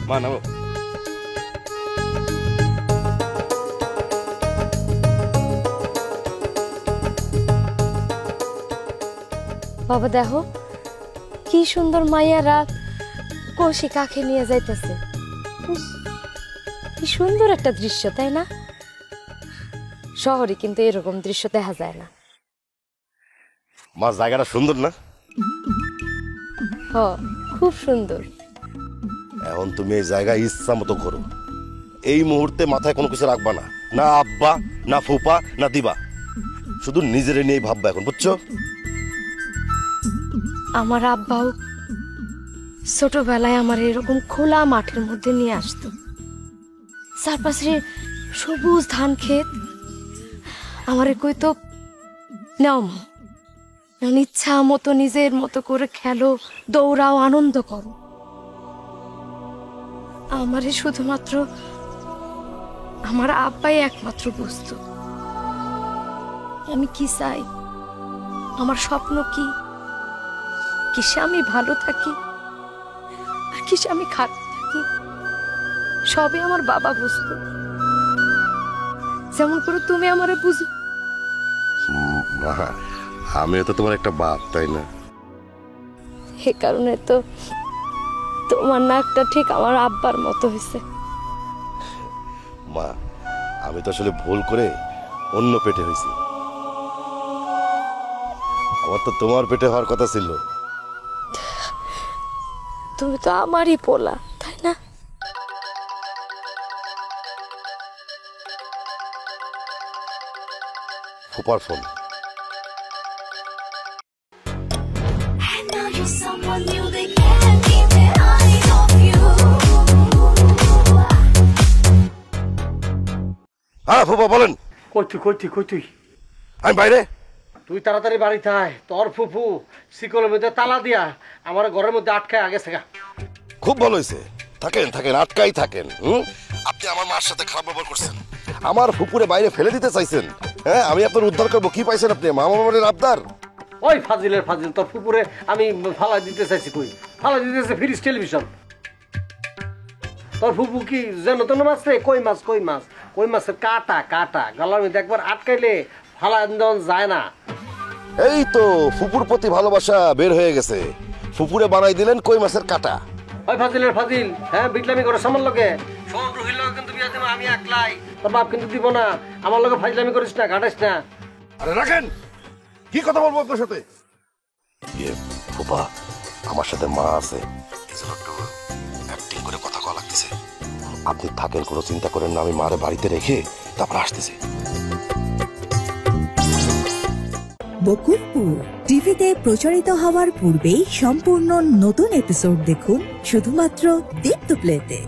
মা নামো। বাবা দেখো কি সুন্দর মাইয়ারা কলসি কাকে নিয়ে যাইতেছে। কি সুন্দর একটা দৃশ্য, তাই না? শহরে কিন্তু এরকম দৃশ্য দেখা যায় না। মা জায়গাটা সুন্দর না? হ, খুব সুন্দর। এখন তুমি এই জায়গা ইচ্ছা মতো করো। এই মুহূর্তে মাথায় কোনো কিছু রাখবা না, না আব্বা না ফুপা না দিবা, শুধু নিজের নিয়েই ভাববা এখন, বুঝছো? আমার আব্বাও ছোটবেলায় আমার এরকম খোলা মাঠের মধ্যে নিয়ে আসতো। চারপাশে সবুজ ধান ক্ষেত। আমারে কইতো নাও মা, ইচ্ছা মতো নিজের মতো করে খেলো, দৌড়াও, আনন্দ করো। আমারে শুধুমাত্র আমার আব্বাই একমাত্র বুঝতো আমি কি চাই, আমার স্বপ্ন কি, কিসে আমি ভালো থাকি আর কিসে আমি খারাপ থাকি, সবই আমার বাবা বুঝতো। যেমন করে তুমি আমারে বুঝো। মা, আমিও তো তোমার একটা বাপ, তাই না? এ কারণে তো তোমার নাকটা ঠিক আমার আব্বার মতো হয়েছে। মা, আমি তো আসলে ভুল করে অন্য পেটে হয়েছি। আমার তো তোমার পেটে হওয়ার কথা ছিল। তুমি তো আমারই পোলা, তাই না? ফুপার ফোন। হ্যাঁ ফুপা বলেন। কই তুই? আমি বাইরে। তুই তাড়াতাড়ি বাড়িতে আয়। তোর ফুফু শিকলের মধ্যে তালা দিয়া আমার ঘরের মধ্যে আটকায় আগে থেকে। খুব ভালো হয়েছে, থাকেন থাকেন, আটকাই থাকেন। আপনি আমার মার সাথে খারাপ ব্যবহার করছেন, আমার ফুপুরে বাইরে ফেলে দিতে চাইছেন। হ্যাঁ, আমি আপনার উদ্ধার করবো। কি পাইছেন আপনি? মামা মামার আবদার। ওই ফাজিলের ফাজিল, তোর ফুপুরে আমি ফালা দিতে চাইছি। কই ফালা দিতেছে ফ্রিজ টেলিভিশন। তোর ফুপু কি যেন তেন মাছ রে? কই মাছের কাটা কাটা গলার মধ্যে একবার আটকাইলে ফালা দেওয়া যায় না। এই তো ফুপুর প্রতি ভালোবাসা বের হয়ে গেছে, ফুপুরে বানাই দিলেন কই মাছের কাটা। ওই ফাজিলের ফাজিল, হ্যাঁ বিটলামি করে সামান লোকে। শোন, রুহির লোক কিন্তু বিয়া দেবো আমি একলাই, তোর বাপ কিন্তু দিব না। আমার লোকে ফাজলামি করিস না, ঘাটাইস না। আরে রাখেন, কি কথা বলবো আপনার সাথে? ফুপা, আমার সাথে মা আছে, অ্যাক্টিং করে কথা কওয়া লাগতেছে। আপনি থাকেন, কোনো চিন্তা করেন না। আমি মারে বাড়িতে রেখে তারপর আসতেছি। বকুলপুর টিভিতে প্রচারিত হওয়ার পূর্বেই সম্পূর্ণ নতুন এপিসোড দেখুন শুধুমাত্র দীপ্ত প্লেতে।